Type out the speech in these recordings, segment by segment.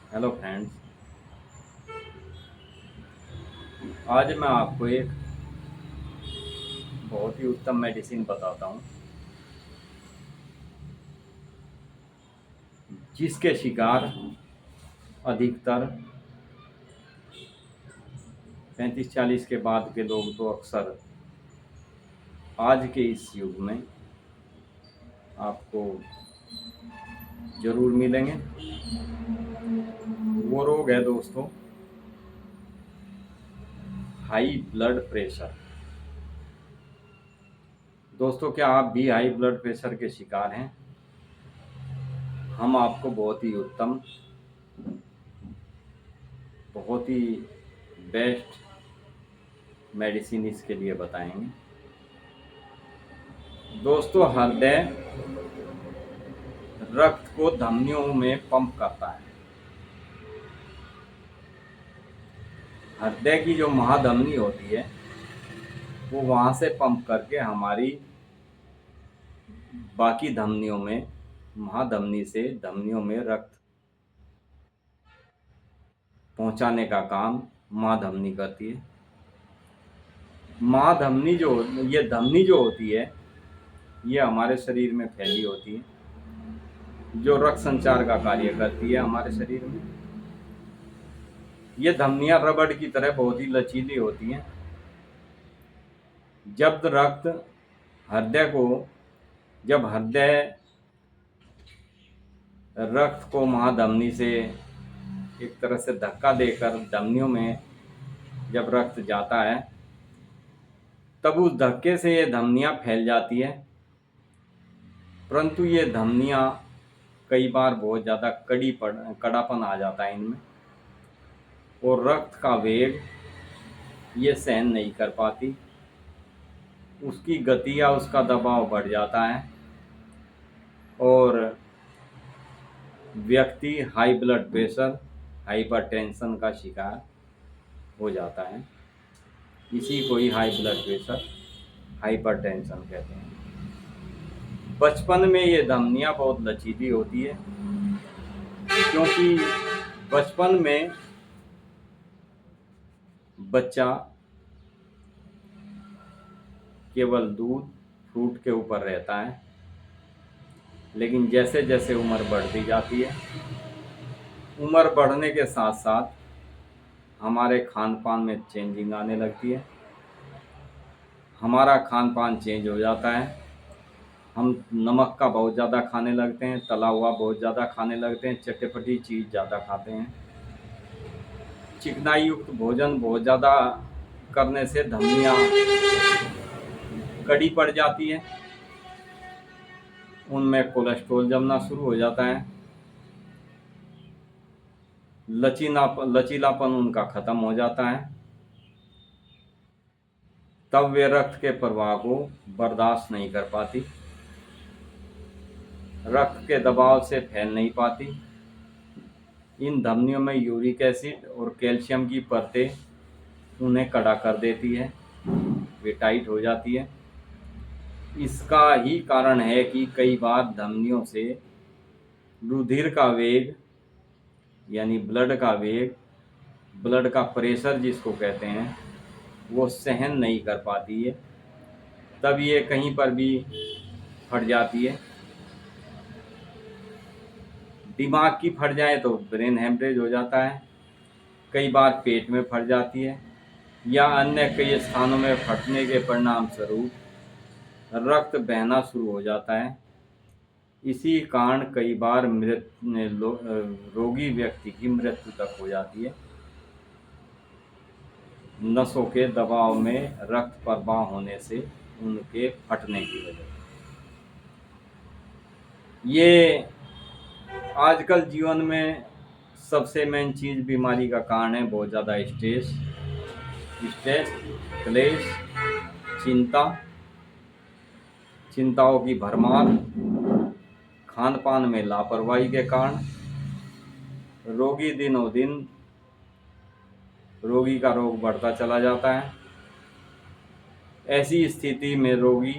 Hello friends. आज मैं आपको एक बहुत ही उत्तम मेडिसिन बताता हूँ जिसके शिकार अधिकतर 35-40 के बाद के लोग तो अक्सर आज के इस युग में आपको ज़रूर मिलेंगे। वो रोग है दोस्तों हाई ब्लड प्रेशर। दोस्तों, क्या आप भी हाई ब्लड प्रेशर के शिकार हैं? हम आपको बहुत ही उत्तम, बहुत ही बेस्ट मेडिसिन इसके लिए बताएंगे। दोस्तों, हृदय रक्त को धमनियों में पंप करता है। हृदय की जो महाधमनी होती है वो वहाँ से पंप करके हमारी बाकी धमनियों में, महाधमनी से धमनियों में रक्त पहुँचाने का काम महाधमनी करती है। महाधमनी जो ये धमनी जो होती है ये हमारे शरीर में फैली होती है, जो रक्त संचार का कार्य करती है हमारे शरीर में। ये धमनियाँ रबड़ की तरह बहुत ही लचीली होती हैं। जब हृदय रक्त को महाधमनी से एक तरह से धक्का देकर धमनियों में जब रक्त जाता है तब उस धक्के से ये धमनियाँ फैल जाती है। परंतु ये धमनियाँ कई बार बहुत ज़्यादा कड़ापन आ जाता है इनमें, और रक्त का वेग ये सहन नहीं कर पाती। उसकी गति या उसका दबाव बढ़ जाता है और व्यक्ति हाई ब्लड प्रेशर, हाइपरटेंशन का शिकार हो जाता है। इसी को ही हाई ब्लड प्रेशर, हाइपरटेंशन कहते हैं। बचपन में ये धमनियाँ बहुत लचीली होती है, क्योंकि बचपन में बच्चा केवल दूध फ्रूट के ऊपर रहता है, लेकिन जैसे जैसे उम्र बढ़ती जाती है, उम्र बढ़ने के साथ साथ हमारे खान पान में चेंजिंग आने लगती है। हमारा खान पान चेंज हो जाता है। हम नमक का बहुत ज़्यादा खाने लगते हैं, तला हुआ बहुत ज़्यादा खाने लगते हैं, चटपटी चीज़ ज़्यादा खाते हैं। चिकनाई युक्त भोजन बहुत ज़्यादा करने से धमनियाँ कड़ी पड़ जाती है, उनमें कोलेस्ट्रॉल जमना शुरू हो जाता है, लचीलापन उनका ख़त्म हो जाता है। तब वे रक्त के प्रवाह को बर्दाश्त नहीं कर पाती, रक्त के दबाव से फैल नहीं पाती। इन धमनियों में यूरिक एसिड और कैल्शियम की परतें उन्हें कड़ा कर देती है, वे टाइट हो जाती है। इसका ही कारण है कि कई बार धमनियों से रुधिर का वेग यानी ब्लड का वेग, ब्लड का प्रेशर जिसको कहते हैं, वो सहन नहीं कर पाती है। तब ये कहीं पर भी फट जाती है। दिमाग की फट जाए तो ब्रेन हेमरेज हो जाता है, कई बार पेट में फट जाती है, या अन्य कई स्थानों में फटने के परिणाम स्वरूप रक्त बहना शुरू हो जाता है। इसी कारण कई बार रोगी व्यक्ति की मृत्यु तक हो जाती है, नसों के दबाव में रक्त प्रवाह होने से उनके फटने की वजह से। ये आजकल जीवन में सबसे मेन चीज़, बीमारी का कारण है बहुत ज़्यादा स्ट्रेस, क्लेश, चिंताओं की भरमार, खान पान में लापरवाही के कारण रोगी दिनों दिन रोगी का रोग बढ़ता चला जाता है। ऐसी स्थिति में रोगी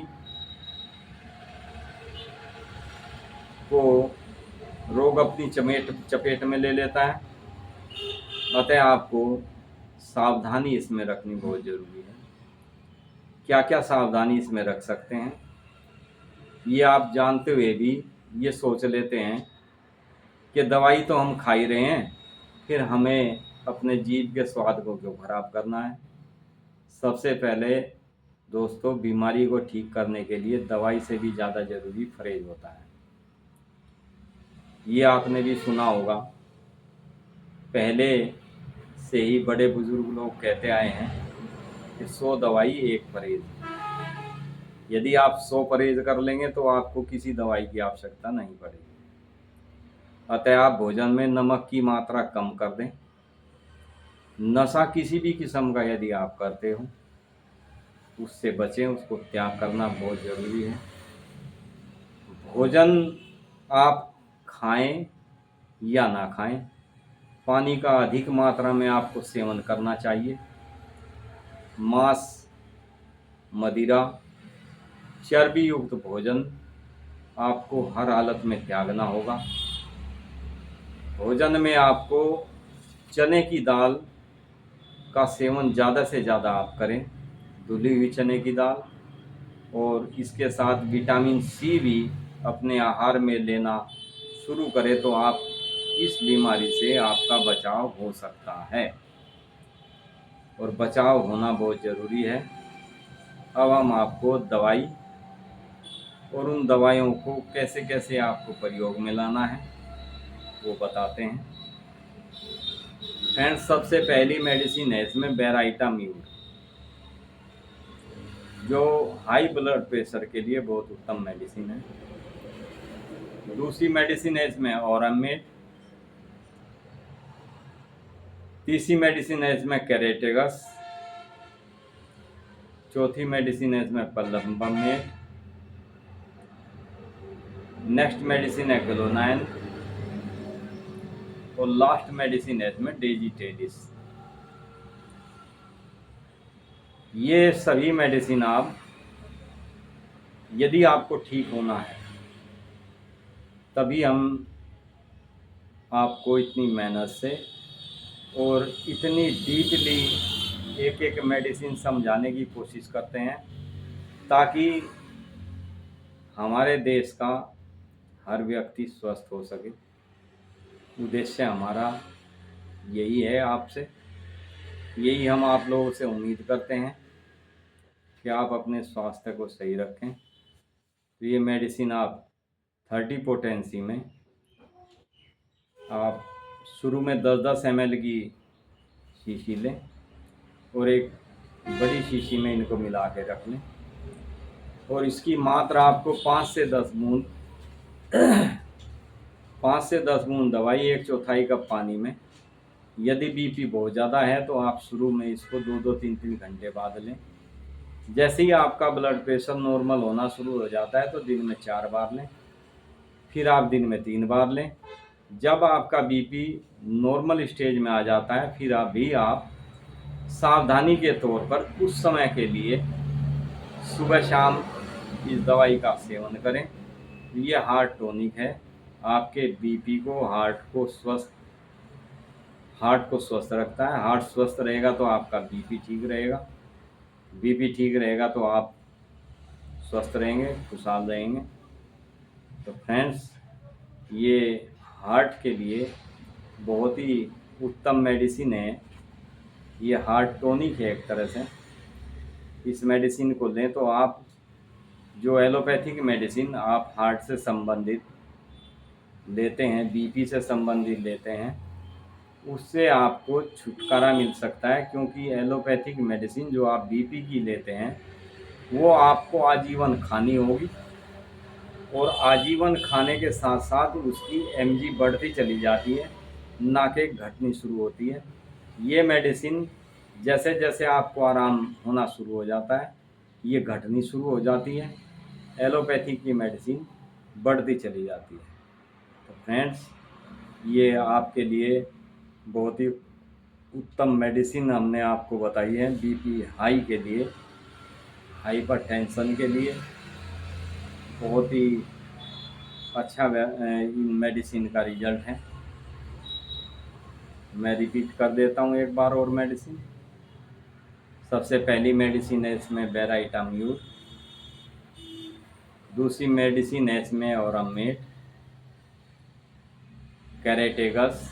को रोग अपनी चपेट में ले लेता है अतः आपको सावधानी इसमें रखनी बहुत ज़रूरी है। क्या क्या सावधानी इसमें रख सकते हैं, ये आप जानते हुए भी ये सोच लेते हैं कि दवाई तो हम खा ही रहे हैं, फिर हमें अपने जीभ के स्वाद को क्यों खराब करना है। सबसे पहले दोस्तों, बीमारी को ठीक करने के लिए दवाई से भी ज़्यादा ज़रूरी परहेज होता है। ये आपने भी सुना होगा, पहले से ही बड़े बुजुर्ग लोग कहते आए हैं कि 100 दवाई 1 परहेज। यदि आप 100 परहेज कर लेंगे तो आपको किसी दवाई की आवश्यकता नहीं पड़ेगी। अतः आप भोजन में नमक की मात्रा कम कर दें। नशा किसी भी किस्म का यदि आप करते हो उससे बचें, उसको त्याग करना बहुत ज़रूरी है। भोजन आप खाएं या ना खाएं, पानी का अधिक मात्रा में आपको सेवन करना चाहिए। मांस, मदिरा, चर्बी युक्त भोजन आपको हर हालत में त्यागना होगा। भोजन में आपको चने की दाल का सेवन ज़्यादा से ज़्यादा आप करें, धुली हुई चने की दाल, और इसके साथ विटामिन सी भी अपने आहार में लेना शुरू करें तो आप इस बीमारी से आपका बचाव हो सकता है, और बचाव होना बहुत ज़रूरी है। अब हम आपको दवाई और उन दवाइयों को कैसे कैसे आपको प्रयोग में लाना है वो बताते हैं। फ्रेंड्स, सबसे पहली मेडिसिन है इसमें बेराइटाम्यूर, जो हाई ब्लड प्रेशर के लिए बहुत उत्तम मेडिसिन है। दूसरी मेडिसिन है इसमें औरामेट। तीसरी मेडिसिन है इसमें कैरेटेगस। चौथी मेडिसिन है इसमें पल्लवमेट। नेक्स्ट मेडिसिन है ग्लोनाइन, और लास्ट मेडिसिन है इसमें डेजिटेलिस। ये सभी मेडिसिन आप, यदि आपको ठीक होना है तभी हम आपको इतनी मेहनत से और इतनी डीपली एक एक मेडिसिन समझाने की कोशिश करते हैं, ताकि हमारे देश का हर व्यक्ति स्वस्थ हो सके। उद्देश्य हमारा यही है, आपसे यही हम आप लोगों से उम्मीद करते हैं कि आप अपने स्वास्थ्य को सही रखें। तो ये मेडिसिन आप 30 पोटेंसी में आप शुरू में 10-10 ml की शीशी लें, और एक बड़ी शीशी में इनको मिला के रख लें, और इसकी मात्रा आपको 5 से 10 बूंद दवाई 1/4 कप पानी में। यदि बीपी बहुत ज़्यादा है तो आप शुरू में इसको 2-2, 3-3 घंटे बाद लें। जैसे ही आपका ब्लड प्रेशर नॉर्मल होना शुरू हो जाता है तो दिन में 4 बार लें, फिर आप दिन में 3 बार लें। जब आपका बीपी नॉर्मल स्टेज में आ जाता है फिर आप सावधानी के तौर पर कुछ समय के लिए सुबह शाम इस दवाई का सेवन करें। ये हार्ट टॉनिक है, आपके बीपी को, हार्ट को स्वस्थ रखता है। हार्ट स्वस्थ रहेगा तो आपका बीपी ठीक रहेगा, बीपी ठीक रहेगा तो आप स्वस्थ रहेंगे, खुशहाल रहेंगे। तो फ्रेंड्स, ये हार्ट के लिए बहुत ही उत्तम मेडिसिन है। ये हार्ट टॉनिक है एक तरह से। इस मेडिसिन को लें तो आप जो एलोपैथिक मेडिसिन आप हार्ट से संबंधित लेते हैं, बीपी से संबंधित लेते हैं, उससे आपको छुटकारा मिल सकता है, क्योंकि एलोपैथिक मेडिसिन जो आप बीपी की लेते हैं वो आपको आजीवन खानी होगी, और आजीवन खाने के साथ साथ उसकी mg बढ़ती चली जाती है, ना कि घटनी शुरू होती है। ये मेडिसिन जैसे जैसे आपको आराम होना शुरू हो जाता है ये घटनी शुरू हो जाती है, एलोपैथी की मेडिसिन बढ़ती चली जाती है। तो फ्रेंड्स, ये आपके लिए बहुत ही उत्तम मेडिसिन हमने आपको बताई है बीपी हाई के लिए, हाइपरटेंशन के लिए। बहुत ही अच्छा इन मेडिसिन का रिजल्ट है। मैं रिपीट कर देता हूँ एक बार और मेडिसिन। सबसे पहली मेडिसिन है इसमें बेराइटाम्यूर, दूसरी मेडिसिन है इसमें औरामेट, कैरेटेगस,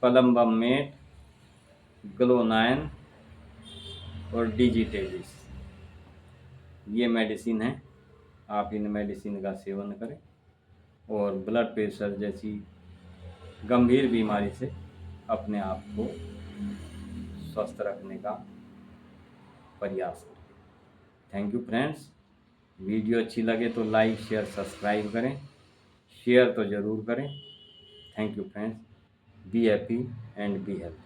पलम्बमेट, ग्लोनाइन और डिजिटेलिस। ये मेडिसिन है, आप इन मेडिसिन का सेवन करें और ब्लड प्रेशर जैसी गंभीर बीमारी से अपने आप को स्वस्थ रखने का प्रयास करें। Thank you friends. वीडियो अच्छी लगे तो लाइक शेयर सब्सक्राइब करें, शेयर तो ज़रूर करें। Thank you friends. Be happy and be healthy.